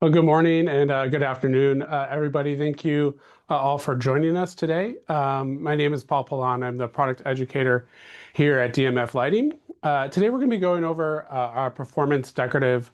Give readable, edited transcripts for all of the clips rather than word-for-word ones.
Well, good morning and good afternoon, everybody. Thank you all for joining us today. My name is Paul Polan. I'm the product educator here at DMF Lighting. Today we're going to be going over our performance decorative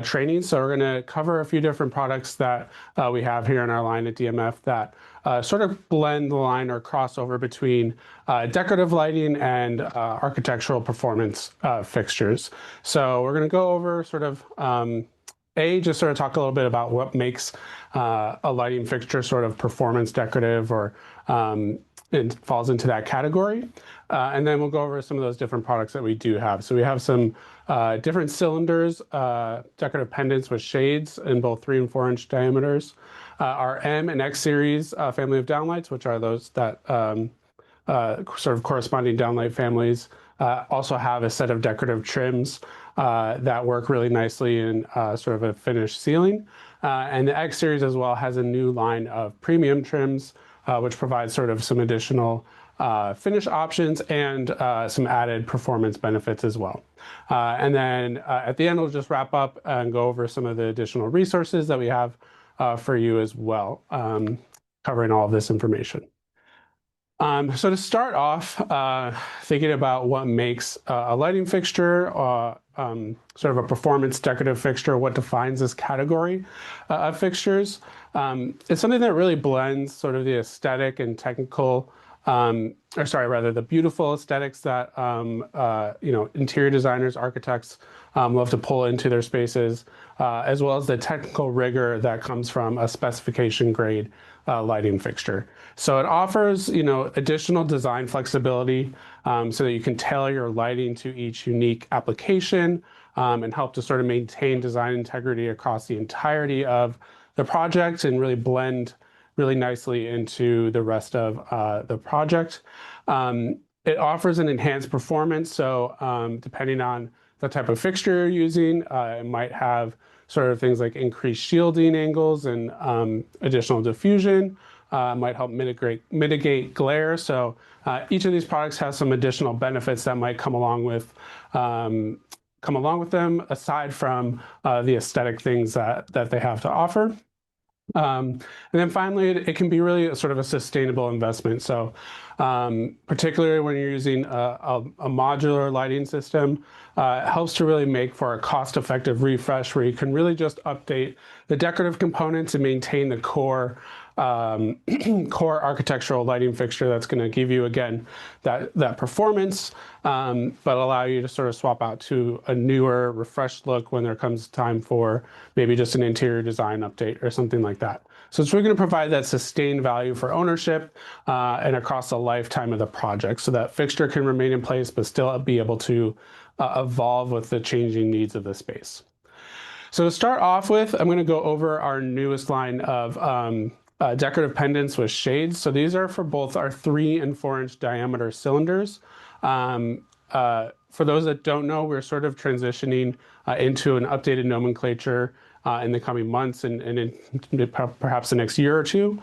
training. So we're going to cover a few different products that we have here in our line at DMF that sort of blend the line or crossover between decorative lighting and architectural performance fixtures. So we're going to go over sort of just sort of talk a little bit about what makes a lighting fixture sort of performance decorative or it falls into that category. And then we'll go over some of those different products that we do have. So we have some different cylinders, decorative pendants with shades in both 3 and 4 inch diameters. Our M and X series family of downlights, which are those that sort of corresponding downlight families, also have a set of decorative trims that work really nicely in sort of a finished ceiling. And the X series as well has a new line of premium trims, which provides sort of some additional finish options and some added performance benefits as well. And then at the end, we'll just wrap up and go over some of the additional resources that we have for you as well, covering all of this information. So to start off, thinking about what makes a lighting fixture, sort of a performance decorative fixture, what defines this category of fixtures. It's something that really blends sort of the aesthetic and technical, the beautiful aesthetics that interior designers, architects love to pull into their spaces, as well as the technical rigor that comes from a specification grade lighting fixture. So it offers, additional design flexibility so that you can tailor your lighting to each unique application and help to sort of maintain design integrity across the entirety of the project and really blend really nicely into the rest of the project. It offers an enhanced performance. So depending on the type of fixture you're using, it might have sort of things like increased shielding angles and additional diffusion. Might help mitigate glare. So each of these products has some additional benefits that might come along with them, aside from the aesthetic things that they have to offer. And then finally, it can be really sort of a sustainable investment. So particularly when you're using a modular lighting system, it helps to really make for a cost-effective refresh where you can really just update the decorative components and maintain the core core architectural lighting fixture that's going to give you, again, that performance, but allow you to sort of swap out to a newer, refreshed look when there comes time for maybe just an interior design update or something like that. So it's really going to provide that sustained value for ownership and across the lifetime of the project, so that fixture can remain in place but still be able to evolve with the changing needs of the space. So to start off with, I'm going to go over our newest line of decorative pendants with shades. So these are for both our 3 and 4 inch diameter cylinders. For those that don't know, we're sort of transitioning into an updated nomenclature in the coming months and in perhaps the next year or two.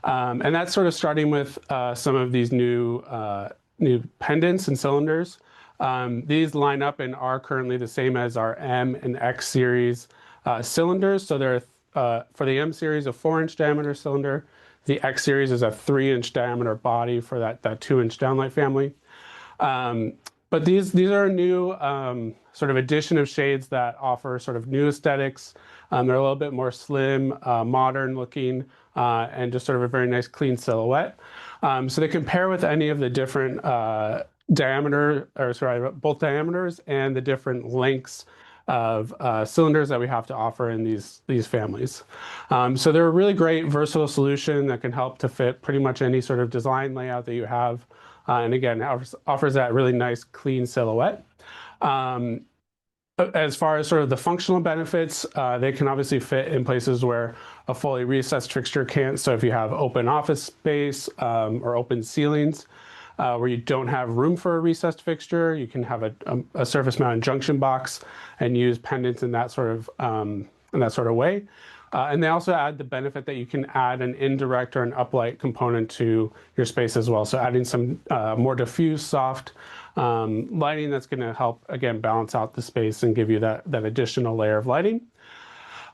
And that's sort of starting with some of these new pendants and cylinders. These line up and are currently the same as our M and X series cylinders. So they're for the M series, a 4 inch diameter cylinder. The X series is a 3 inch diameter body for that 2 inch downlight family. But these are a new sort of addition of shades that offer sort of new aesthetics. They're a little bit more slim, modern looking, and just sort of a very nice clean silhouette. So they compare with any of the different both diameters and the different lengths of cylinders that we have to offer in these families. So they're a really great versatile solution that can help to fit pretty much any sort of design layout that you have. And again, offers that really nice clean silhouette. As far as sort of the functional benefits, they can obviously fit in places where a fully recessed fixture can't. So if you have open office space or open ceilings, where you don't have room for a recessed fixture, you can have a surface mounted junction box and use pendants in that sort of way. And they also add the benefit that you can add an indirect or an uplight component to your space as well. So adding some more diffuse, soft lighting that's going to help, again, balance out the space and give you that additional layer of lighting.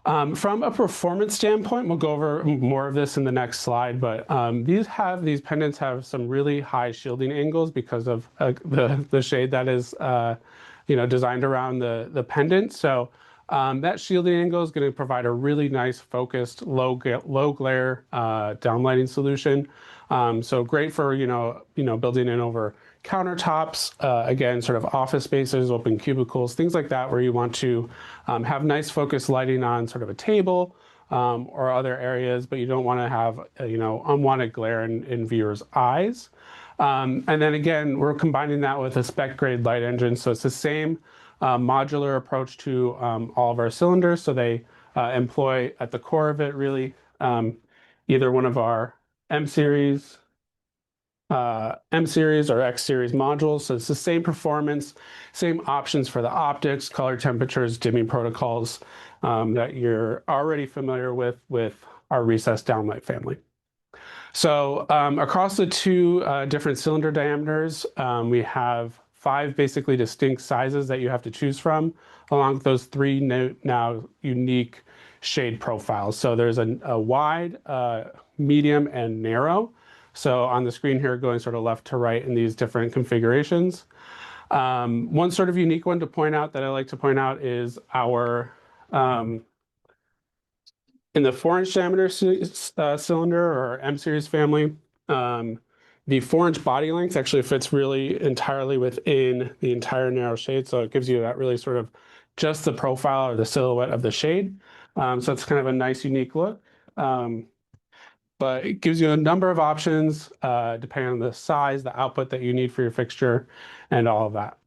From a performance standpoint, we'll go over more of this in the next slide, but these pendants have some really high shielding angles because of the shade that is designed around the pendant. So that shielding angle is going to provide a really nice focused low glare downlighting solution. So great for building in over countertops, again, sort of office spaces, open cubicles, things like that, where you want to have nice focused lighting on sort of a table or other areas, but you don't want to have unwanted glare in viewers' eyes. And then again, we're combining that with a spec grade light engine, so it's the same modular approach to all of our cylinders. So they employ at the core of it really either one of our M series M series or X series modules. So it's the same performance, same options for the optics, color temperatures, dimming protocols that you're already familiar with our recessed downlight family. So across the two different cylinder diameters, we have 5 basically distinct sizes that you have to choose from, along with those 3 now unique shade profiles. So there's a wide, medium, and narrow. So on the screen here, going sort of left to right in these different configurations. One sort of unique one to point out that I like to point out is our in the 4-inch diameter cylinder or M series family, the 4-inch body length actually fits really entirely within the entire narrow shade. So it gives you that really sort of just the profile or the silhouette of the shade. So it's kind of a nice, unique look. But it gives you a number of options depending on the size, the output that you need for your fixture, and all of that.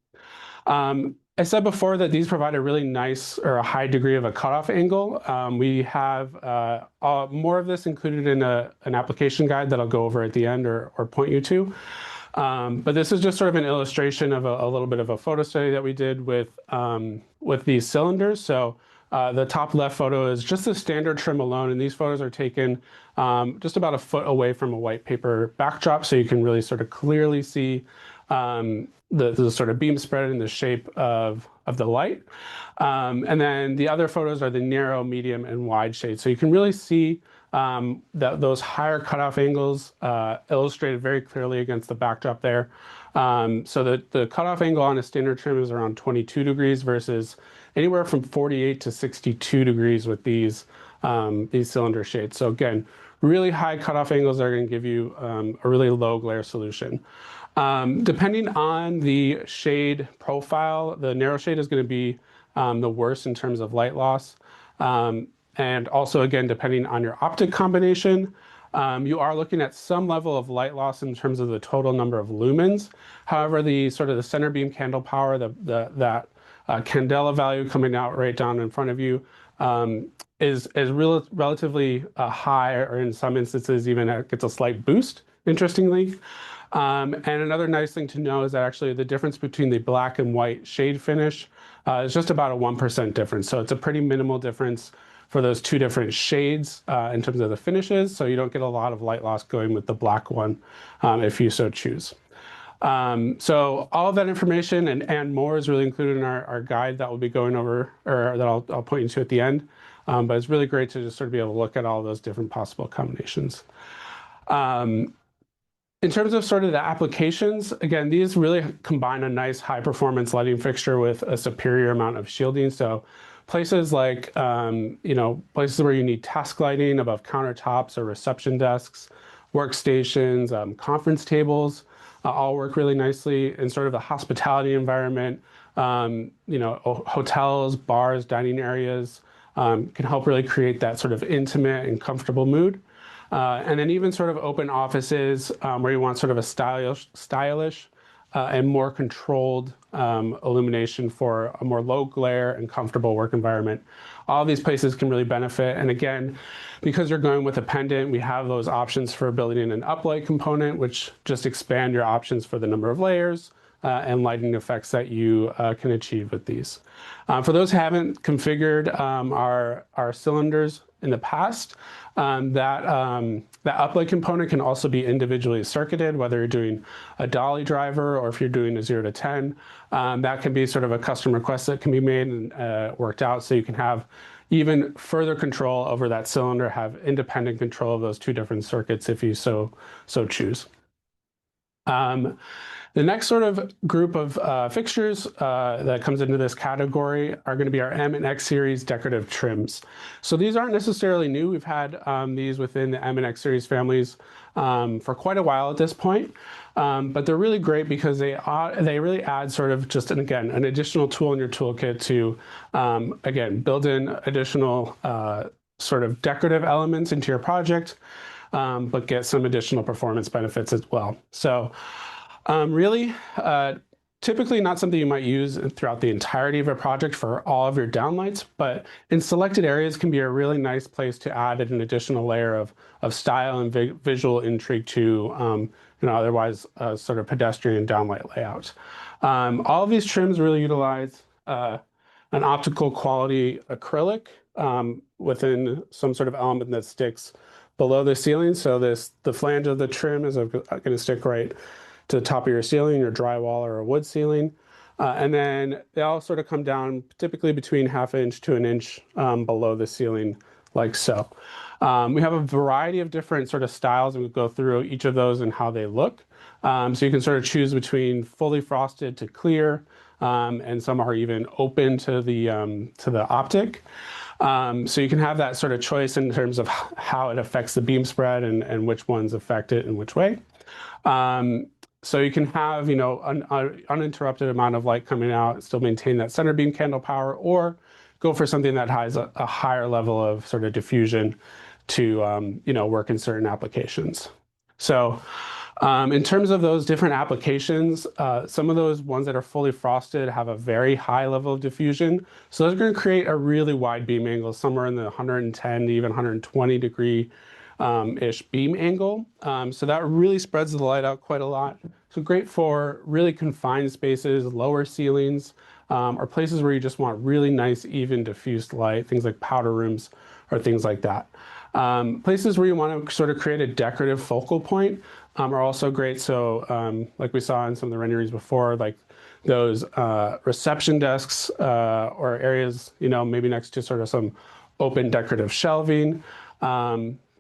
I said before that these provide a really nice or a high degree of a cutoff angle. We have more of this included in an application guide that I'll go over at the end or point you to. But this is just sort of an illustration of a little bit of a photo study that we did with these cylinders. So the top left photo is just the standard trim alone, and these photos are taken just about a foot away from a white paper backdrop, so you can really sort of clearly see the sort of beam spread and the shape of the light. And then the other photos are the narrow, medium, and wide shades. So you can really see those higher cutoff angles illustrated very clearly against the backdrop there. So the cutoff angle on a standard trim is around 22 degrees versus anywhere from 48 to 62 degrees with these cylinder shades. So again, really high cutoff angles are going to give you a really low glare solution. Depending on the shade profile, the narrow shade is going to be the worst in terms of light loss. And also, again, depending on your optic combination, you are looking at some level of light loss in terms of the total number of lumens. However, the sort of the center beam candle power, that candela value coming out right down in front of you is relatively high, or in some instances even gets a slight boost, interestingly. And another nice thing to know is that actually the difference between the black and white shade finish is just about a 1% difference. So it's a pretty minimal difference for those two different shades in terms of the finishes. So you don't get a lot of light loss going with the black one if you so choose. So all of that information and more is really included in our guide that we'll be going over, or that I'll point you to at the end. But it's really great to just sort of be able to look at all those different possible combinations. In terms of sort of the applications, again, these really combine a nice high performance lighting fixture with a superior amount of shielding. So places like, places where you need task lighting above countertops or reception desks, workstations, conference tables, all work really nicely in sort of the hospitality environment. Hotels, bars, dining areas can help really create that sort of intimate and comfortable mood. And then even sort of open offices where you want sort of a stylish and more controlled illumination for a more low glare and comfortable work environment. All of these places can really benefit. And again, because you're going with a pendant, we have those options for building in an uplight component, which just expand your options for the number of layers and lighting effects that you can achieve with these. For those who haven't configured our cylinders in the past. That uplight component can also be individually circuited, whether you're doing a dolly driver or if you're doing a 0 to 10. That can be sort of a custom request that can be made and worked out, so you can have even further control over that cylinder, have independent control of those two different circuits if you so choose. The next sort of group of fixtures that comes into this category are going to be our M and X series decorative trims. So these aren't necessarily new. We've had these within the M and X series families for quite a while at this point. But they're really great because they really add sort of just, again, an additional tool in your toolkit to, again, build in additional sort of decorative elements into your project, but get some additional performance benefits as well. So really, typically not something you might use throughout the entirety of a project for all of your downlights, but in selected areas can be a really nice place to add an additional layer of style and visual intrigue to otherwise sort of pedestrian downlight layout. All of these trims really utilize an optical quality acrylic within some sort of element that sticks below the ceiling. So the flange of the trim is going to stick right to the top of your ceiling, your drywall or a wood ceiling. And then they all sort of come down typically between 1/2 inch to 1 inch below the ceiling, like so. We have a variety of different sort of styles, and we'll go through each of those and how they look. So you can sort of choose between fully frosted to clear, and some are even open to the optic. So you can have that sort of choice in terms of how it affects the beam spread and which ones affect it in which way. So you can have, an uninterrupted amount of light coming out, still maintain that center beam candle power, or go for something that has a higher level of sort of diffusion to, work in certain applications. So in terms of those different applications, some of those ones that are fully frosted have a very high level of diffusion. So those are going to create a really wide beam angle, somewhere in the 110 to even 120 degree ish beam angle. So that really spreads the light out quite a lot. So great for really confined spaces, lower ceilings, or places where you just want really nice, even diffused light, things like powder rooms or things like that. Places where you want to sort of create a decorative focal point are also great. So like we saw in some of the renderings before, like those reception desks or areas, maybe next to sort of some open decorative shelving.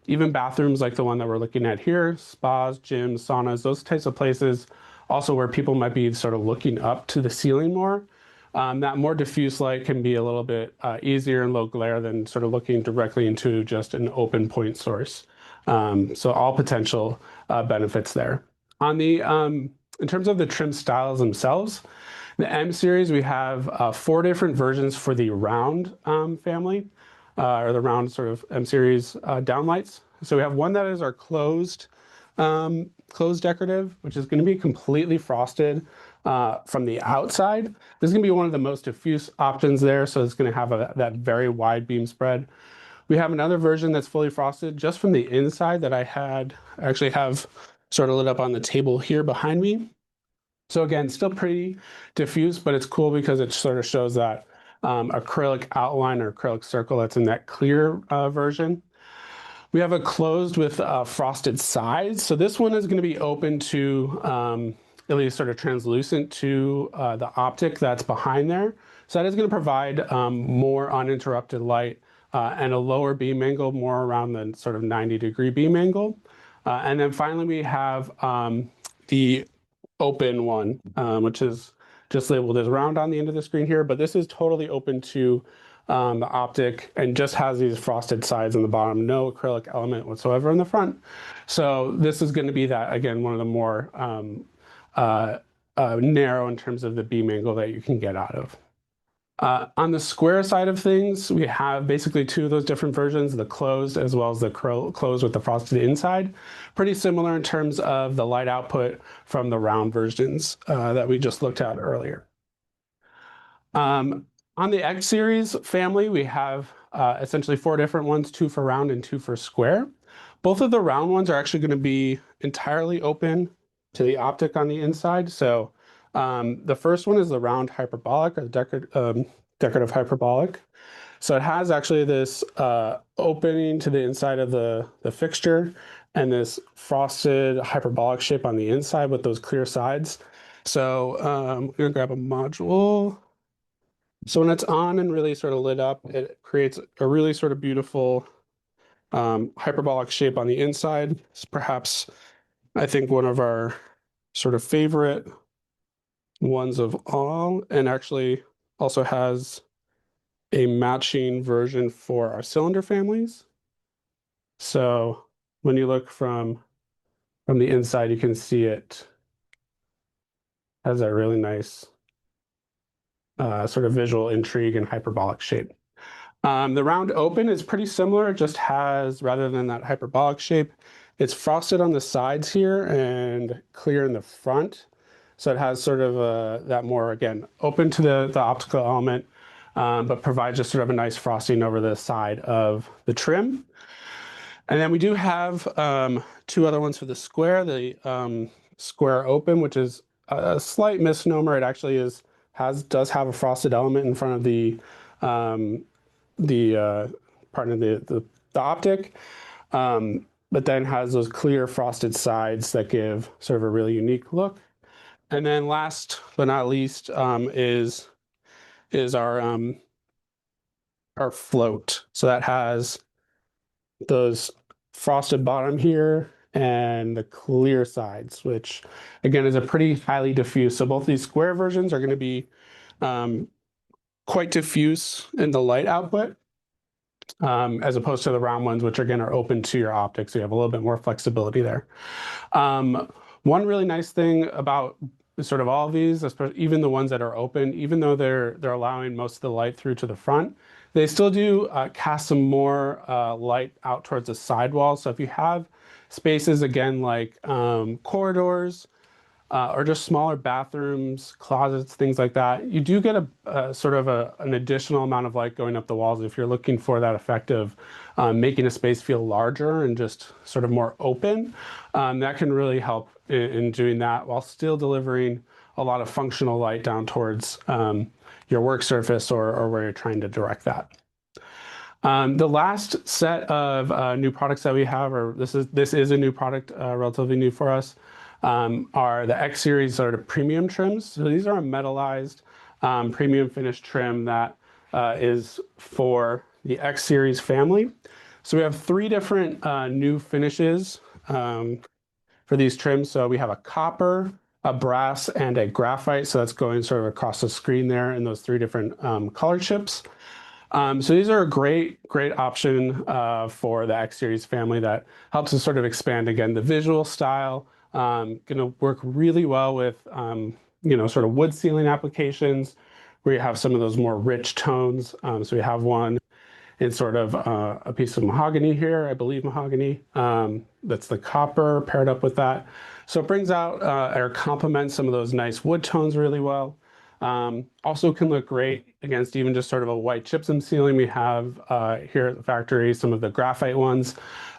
Even bathrooms like the one that we're looking at here, spas, gyms, saunas, those types of places, also where people might be sort of looking up to the ceiling more. That more diffuse light can be a little bit easier and low glare than sort of looking directly into just an open point source. So all potential benefits there. In terms of the trim styles themselves, the M series, we have 4 different versions for the round family, or the round sort of M series downlights. So we have one that is our closed decorative, which is going to be completely frosted from the outside. This is going to be one of the most diffuse options there, so it's going to have that very wide beam spread. We have another version that's fully frosted just from the inside that I actually have sort of lit up on the table here behind me. So again, still pretty diffuse, but it's cool because it sort of shows that acrylic outline or acrylic circle that's in that clear version. We have a closed with frosted sides. So this one is going to be open to at least sort of translucent to the optic that's behind there. So that is going to provide more uninterrupted light and a lower beam angle, more around the sort of 90-degree beam angle. And then finally, we have the open one, which is just labeled as round on the end of the screen here, but this is totally open to the optic and just has these frosted sides on the bottom, no acrylic element whatsoever in the front. So this is going to be that, again, one of the more narrow in terms of the beam angle that you can get out of. On the square side of things, we have basically 2 of those different versions, the closed as well as the closed with the frosted inside. Pretty similar in terms of the light output from the round versions that we just looked at earlier. On the X series family, we have essentially 4 different ones, 2 for round and 2 for square. Both of the round ones are actually going to be entirely open to the optic on the inside. So the first one is the round hyperbolic or the decorative hyperbolic. So it has actually this opening to the inside of the fixture and this frosted hyperbolic shape on the inside with those clear sides. So we're gonna grab a module. So when it's on and really sort of lit up, it creates a really sort of beautiful hyperbolic shape on the inside. It's perhaps, I think, one of our sort of favorite ones of all, and actually also has a matching version for our cylinder families. So when you look from the inside, you can see it has a really nice sort of visual intrigue and hyperbolic shape. The round open is pretty similar. It just has, rather than that hyperbolic shape, it's frosted on the sides here and clear in the front. So it has sort of that more, again, open to the optical element, but provides just sort of a nice frosting over the side of the trim. And then we do have two other ones for the square. The square open, which is a slight misnomer. It actually does have a frosted element in front of the optic, but then has those clear frosted sides that give sort of a really unique look. And then last but not least is our float. So that has those frosted bottom here and the clear sides, which again is a pretty highly diffuse. So both these square versions are going to be quite diffuse in the light output, as opposed to the round ones, which again are open to your optics. So you have a little bit more flexibility there. One really nice thing about sort of all of these, even the ones that are open, even though they're allowing most of the light through to the front, they still do cast some more light out towards the sidewall. So if you have spaces, again, like corridors, or just smaller bathrooms, closets, things like that, you do get a sort of an additional amount of light going up the walls if you're looking for that effect of making a space feel larger and just sort of more open. That can really help in doing that while still delivering a lot of functional light down towards your work surface or where you're trying to direct that. The last set of new products that we have, or this is a new product, relatively new for us, are the X Series sort of premium trims. So these are a metallized premium finish trim that is for the X Series family. So we have three different new finishes for these trims. So we have a copper, a brass, and a graphite. So that's going sort of across the screen there in those three different color chips. So these are a great option for the X Series family that helps to sort of expand, again, the visual style. Going to work really well with, sort of wood ceiling applications where you have some of those more rich tones. So we have one in sort of a piece of mahogany here, I believe mahogany. That's the copper paired up with that. So it brings out or complements some of those nice wood tones really well. Also can look great against even just sort of a white gypsum ceiling. We have here at the factory some of the graphite ones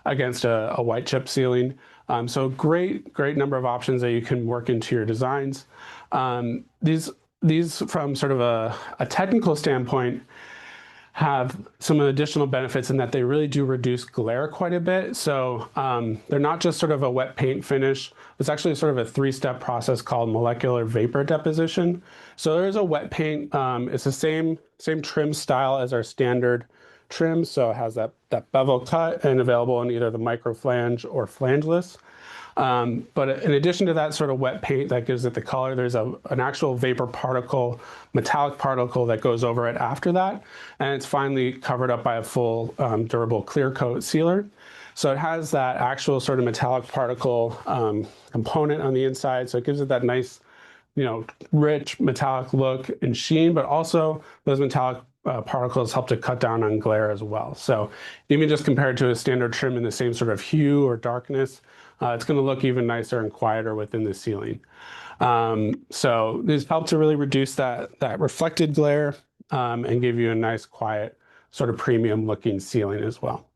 against a white chip ceiling. So great number of options that you can work into your designs. These from sort of a technical standpoint have some additional benefits in that they really do reduce glare quite a bit. So they're not just sort of a wet paint finish. It's actually sort of a three-step process called molecular vapor deposition. So there is a wet paint. It's the same trim style as our standard trim. So it has that bevel cut and available in either the micro flange or flangeless. But in addition to that sort of wet paint that gives it the color, there's an actual vapor particle, metallic particle that goes over it after that. And it's finally covered up by a full durable clear coat sealer. So it has that actual sort of metallic particle component on the inside. So it gives it that nice, rich metallic look and sheen, but also those metallic particles help to cut down on glare as well. So even just compared to a standard trim in the same sort of hue or darkness, it's going to look even nicer and quieter within the ceiling. So these help to really reduce that reflected glare and give you a nice, quiet, sort of premium looking ceiling as well.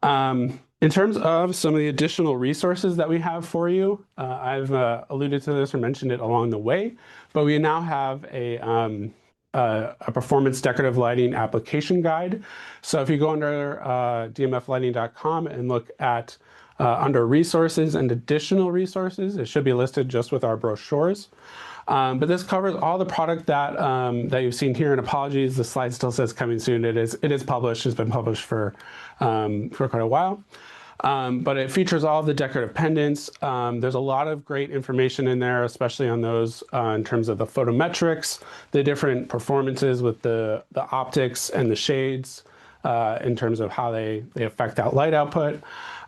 In terms of some of the additional resources that we have for you, I've alluded to this or mentioned it along the way, but we now have a a performance decorative lighting application guide. So if you go under dmflighting.com and look at under resources and additional resources, it should be listed just with our brochures. But this covers all the product that that you've seen here. And apologies, the slide still says coming soon. It is published. It's been published for quite a while. But it features all of the decorative pendants. There's a lot of great information in there, especially on those in terms of the photometrics, the different performances with the optics and the shades in terms of how they affect that light output,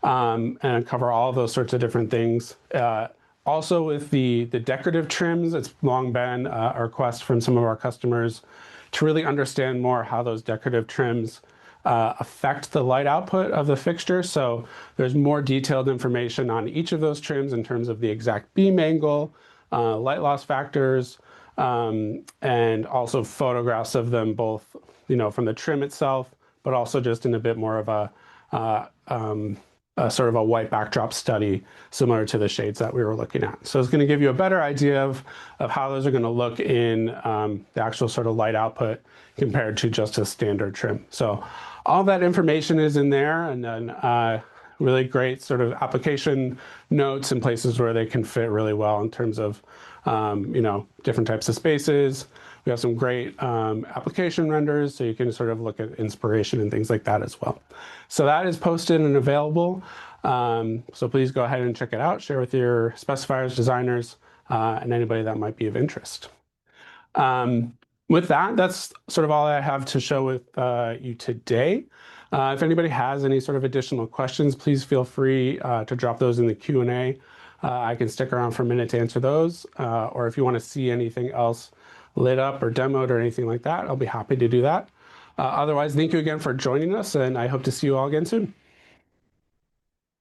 and cover all of those sorts of different things. Also with the decorative trims, it's long been a request from some of our customers to really understand more how those decorative trims affect the light output of the fixture. So there's more detailed information on each of those trims in terms of the exact beam angle, light loss factors, and also photographs of them both, from the trim itself, but also just in a bit more of a sort of a white backdrop study similar to the shades that we were looking at. So it's going to give you a better idea of how those are going to look in the actual sort of light output compared to just a standard trim. So all that information is in there, and then really great sort of application notes and places where they can fit really well in terms of different types of spaces. We have some great application renders, so you can sort of look at inspiration and things like that as well. So that is posted and available. So please go ahead and check it out. Share with your specifiers, designers, and anybody that might be of interest. With that, that's sort of all I have to show with you today. If anybody has any sort of additional questions, please feel free to drop those in the Q&A. I can stick around for a minute to answer those. Or if you want to see anything else lit up or demoed or anything like that, I'll be happy to do that. Otherwise, thank you again for joining us, and I hope to see you all again soon.